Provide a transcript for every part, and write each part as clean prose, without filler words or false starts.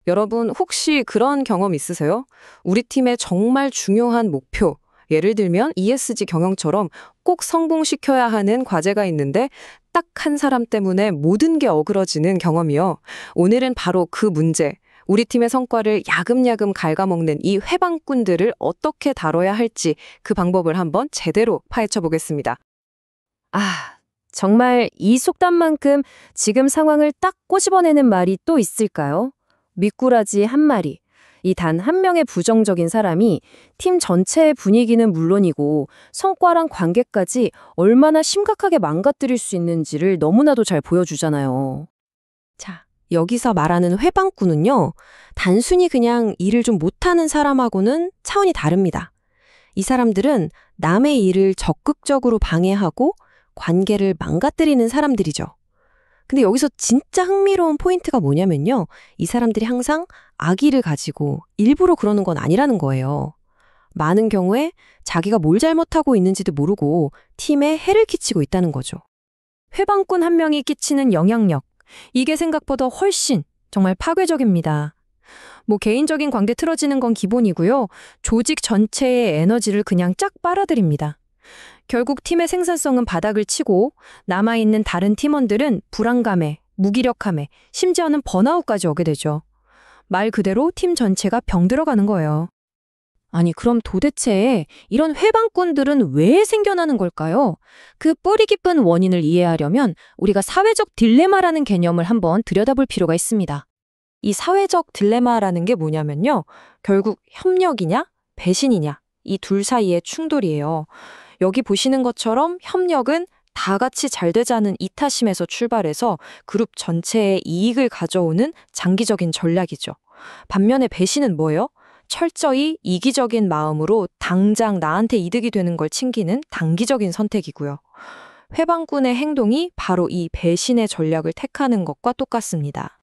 여러분 혹시 그런 경험 있으세요? 우리 팀의 정말 중요한 목표, 예를 들면 ESG 경영처럼 꼭 성공시켜야 하는 과제가 있는데 딱 한 사람 때문에 모든 게 어그러지는 경험이요. 오늘은 바로 그 문제, 우리 팀의 성과를 야금야금 갉아먹는 이 회방꾼들을 어떻게 다뤄야 할지 그 방법을 한번 제대로 파헤쳐 보겠습니다. 아, 정말 이 속담만큼 지금 상황을 딱 꼬집어내는 말이 또 있을까요? 미꾸라지 한 마리. 이 단 한 명의 부정적인 사람이 팀 전체의 분위기는 물론이고 성과랑 관계까지 얼마나 심각하게 망가뜨릴 수 있는지를 너무나도 잘 보여주잖아요. 자, 여기서 말하는 회방꾼은요, 단순히 그냥 일을 좀 못하는 사람하고는 차원이 다릅니다. 이 사람들은 남의 일을 적극적으로 방해하고 관계를 망가뜨리는 사람들이죠. 근데 여기서 진짜 흥미로운 포인트가 뭐냐면요, 이 사람들이 항상 악의를 가지고 일부러 그러는 건 아니라는 거예요. 많은 경우에 자기가 뭘 잘못하고 있는지도 모르고 팀에 해를 끼치고 있다는 거죠. 회방꾼 한 명이 끼치는 영향력. 이게 생각보다 훨씬 정말 파괴적입니다. 뭐 개인적인 관계 틀어지는 건 기본이고요. 조직 전체의 에너지를 그냥 쫙 빨아들입니다. 결국 팀의 생산성은 바닥을 치고 남아있는 다른 팀원들은 불안감에, 무기력함에, 심지어는 번아웃까지 오게 되죠. 말 그대로 팀 전체가 병들어가는 거예요. 아니, 그럼 도대체 이런 회방꾼들은 왜 생겨나는 걸까요? 그 뿌리 깊은 원인을 이해하려면 우리가 사회적 딜레마라는 개념을 한번 들여다볼 필요가 있습니다. 이 사회적 딜레마라는 게 뭐냐면요, 결국 협력이냐, 배신이냐, 이 둘 사이의 충돌이에요. 여기 보시는 것처럼 협력은 다 같이 잘 되자는 이타심에서 출발해서 그룹 전체의 이익을 가져오는 장기적인 전략이죠. 반면에 배신은 뭐예요? 철저히 이기적인 마음으로 당장 나한테 이득이 되는 걸 챙기는 단기적인 선택이고요. 회방꾼의 행동이 바로 이 배신의 전략을 택하는 것과 똑같습니다.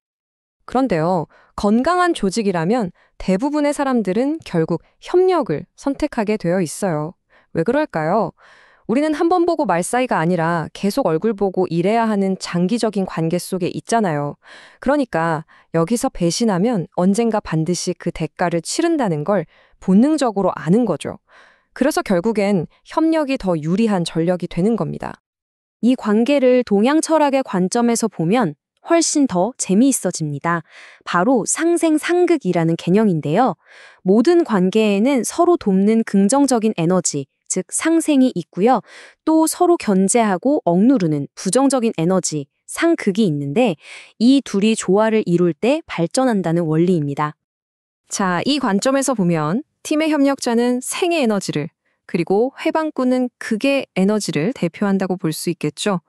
그런데요, 건강한 조직이라면 대부분의 사람들은 결국 협력을 선택하게 되어 있어요. 왜 그럴까요? 우리는 한 번 보고 말 사이가 아니라 계속 얼굴 보고 일해야 하는 장기적인 관계 속에 있잖아요. 그러니까 여기서 배신하면 언젠가 반드시 그 대가를 치른다는 걸 본능적으로 아는 거죠. 그래서 결국엔 협력이 더 유리한 전력이 되는 겁니다. 이 관계를 동양 철학의 관점에서 보면 훨씬 더 재미있어집니다. 바로 상생상극이라는 개념인데요. 모든 관계에는 서로 돕는 긍정적인 에너지, 즉 상생이 있고요. 또 서로 견제하고 억누르는 부정적인 에너지, 상극이 있는데 이 둘이 조화를 이룰 때 발전한다는 원리입니다. 자, 이 관점에서 보면 팀의 협력자는 생의 에너지를, 그리고 회방꾼은 극의 에너지를 대표한다고 볼 수 있겠죠.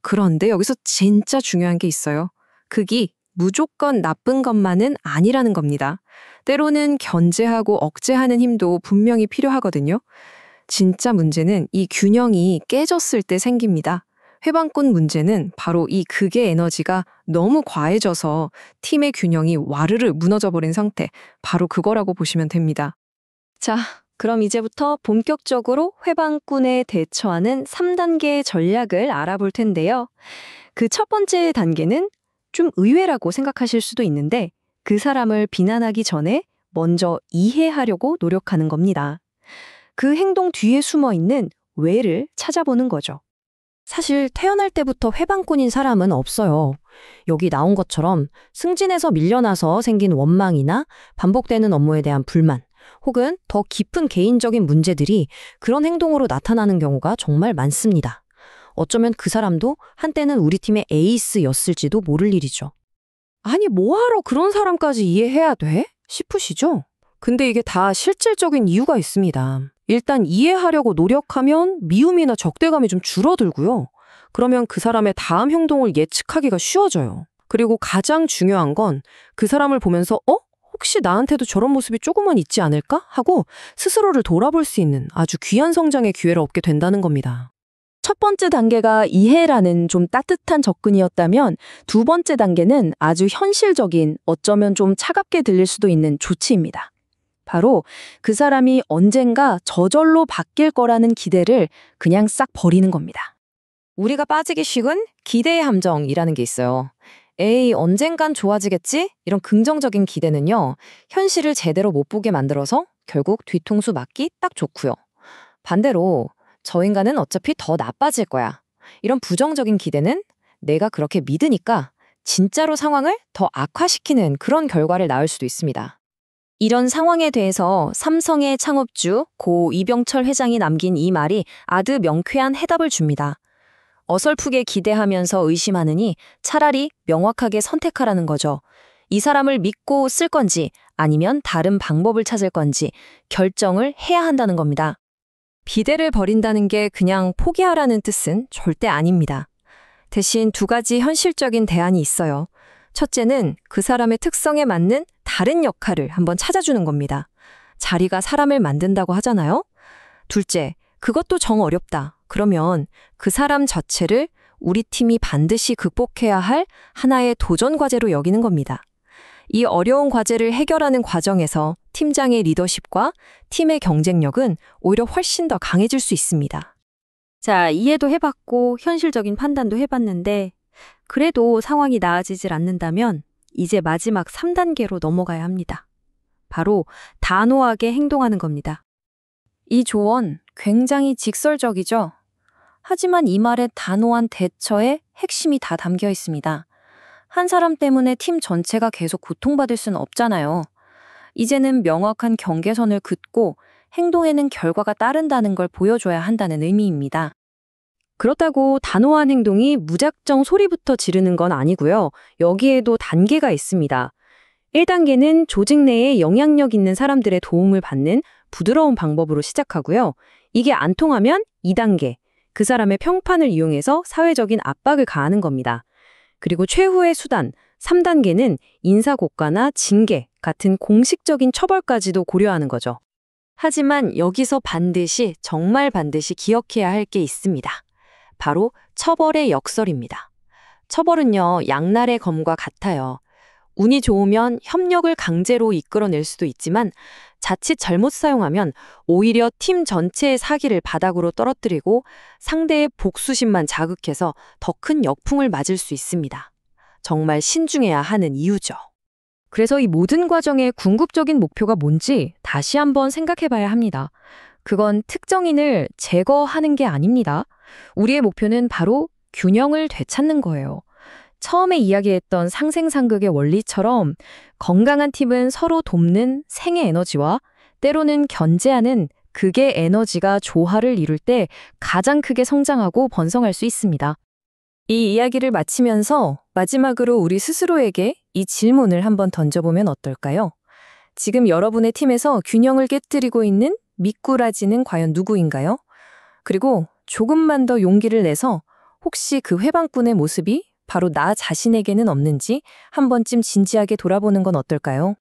그런데 여기서 진짜 중요한 게 있어요. 극이 무조건 나쁜 것만은 아니라는 겁니다. 때로는 견제하고 억제하는 힘도 분명히 필요하거든요. 진짜 문제는 이 균형이 깨졌을 때 생깁니다. 회방꾼 문제는 바로 이 극의 에너지가 너무 과해져서 팀의 균형이 와르르 무너져버린 상태, 바로 그거라고 보시면 됩니다. 자, 그럼 이제부터 본격적으로 회방꾼에 대처하는 3단계의 전략을 알아볼 텐데요. 그 첫 번째 단계는 좀 의외라고 생각하실 수도 있는데 그 사람을 비난하기 전에 먼저 이해하려고 노력하는 겁니다. 그 행동 뒤에 숨어 있는 왜를 찾아보는 거죠. 사실 태어날 때부터 회방꾼인 사람은 없어요. 여기 나온 것처럼 승진에서 밀려나서 생긴 원망이나 반복되는 업무에 대한 불만, 혹은 더 깊은 개인적인 문제들이 그런 행동으로 나타나는 경우가 정말 많습니다. 어쩌면 그 사람도 한때는 우리 팀의 에이스였을지도 모를 일이죠. 아니, 뭐하러 그런 사람까지 이해해야 돼? 싶으시죠? 근데 이게 다 실질적인 이유가 있습니다. 일단 이해하려고 노력하면 미움이나 적대감이 좀 줄어들고요. 그러면 그 사람의 다음 행동을 예측하기가 쉬워져요. 그리고 가장 중요한 건 그 사람을 보면서 혹시 나한테도 저런 모습이 조금은 있지 않을까? 하고 스스로를 돌아볼 수 있는 아주 귀한 성장의 기회를 얻게 된다는 겁니다. 첫 번째 단계가 이해라는 좀 따뜻한 접근이었다면 두 번째 단계는 아주 현실적인, 어쩌면 좀 차갑게 들릴 수도 있는 조치입니다. 바로 그 사람이 언젠가 저절로 바뀔 거라는 기대를 그냥 싹 버리는 겁니다. 우리가 빠지기 쉬운 기대의 함정이라는 게 있어요. 에이, 언젠간 좋아지겠지? 이런 긍정적인 기대는요, 현실을 제대로 못 보게 만들어서 결국 뒤통수 맞기 딱 좋고요. 반대로, 저 인간은 어차피 더 나빠질 거야. 이런 부정적인 기대는 내가 그렇게 믿으니까 진짜로 상황을 더 악화시키는 그런 결과를 낳을 수도 있습니다. 이런 상황에 대해서 삼성의 창업주 고 이병철 회장이 남긴 이 말이 아주 명쾌한 해답을 줍니다. 어설프게 기대하면서 의심하느니 차라리 명확하게 선택하라는 거죠. 이 사람을 믿고 쓸 건지 아니면 다른 방법을 찾을 건지 결정을 해야 한다는 겁니다. 비대를 버린다는 게 그냥 포기하라는 뜻은 절대 아닙니다. 대신 두 가지 현실적인 대안이 있어요. 첫째는 그 사람의 특성에 맞는 다른 역할을 한번 찾아주는 겁니다. 자리가 사람을 만든다고 하잖아요. 둘째, 그것도 정 어렵다. 그러면 그 사람 자체를 우리 팀이 반드시 극복해야 할 하나의 도전 과제로 여기는 겁니다. 이 어려운 과제를 해결하는 과정에서 팀장의 리더십과 팀의 경쟁력은 오히려 훨씬 더 강해질 수 있습니다. 자, 이해도 해봤고 현실적인 판단도 해봤는데 그래도 상황이 나아지질 않는다면 이제 마지막 3단계로 넘어가야 합니다. 바로 단호하게 행동하는 겁니다. 이 조언 굉장히 직설적이죠? 하지만 이 말에 단호한 대처의 핵심이 다 담겨 있습니다. 한 사람 때문에 팀 전체가 계속 고통받을 수는 없잖아요. 이제는 명확한 경계선을 긋고 행동에는 결과가 따른다는 걸 보여줘야 한다는 의미입니다. 그렇다고 단호한 행동이 무작정 소리부터 지르는 건 아니고요. 여기에도 단계가 있습니다. 1단계는 조직 내에 영향력 있는 사람들의 도움을 받는 부드러운 방법으로 시작하고요. 이게 안 통하면 2단계, 그 사람의 평판을 이용해서 사회적인 압박을 가하는 겁니다. 그리고 최후의 수단, 3단계는 인사고과나 징계 같은 공식적인 처벌까지도 고려하는 거죠. 하지만 여기서 반드시, 정말 반드시 기억해야 할 게 있습니다. 바로 처벌의 역설입니다. 처벌은요, 양날의 검과 같아요. 운이 좋으면 협력을 강제로 이끌어낼 수도 있지만 자칫 잘못 사용하면 오히려 팀 전체의 사기를 바닥으로 떨어뜨리고 상대의 복수심만 자극해서 더 큰 역풍을 맞을 수 있습니다. 정말 신중해야 하는 이유죠. 그래서 이 모든 과정의 궁극적인 목표가 뭔지 다시 한번 생각해 봐야 합니다. 그건 특정인을 제거하는 게 아닙니다. 우리의 목표는 바로 균형을 되찾는 거예요. 처음에 이야기했던 상생상극의 원리처럼 건강한 팀은 서로 돕는 생의 에너지와 때로는 견제하는 극의 에너지가 조화를 이룰 때 가장 크게 성장하고 번성할 수 있습니다. 이 이야기를 마치면서 마지막으로 우리 스스로에게 이 질문을 한번 던져보면 어떨까요? 지금 여러분의 팀에서 균형을 깨뜨리고 있는 미꾸라지는 과연 누구인가요? 그리고 조금만 더 용기를 내서 혹시 그 회방꾼의 모습이 바로 나 자신에게는 없는지 한 번쯤 진지하게 돌아보는 건 어떨까요?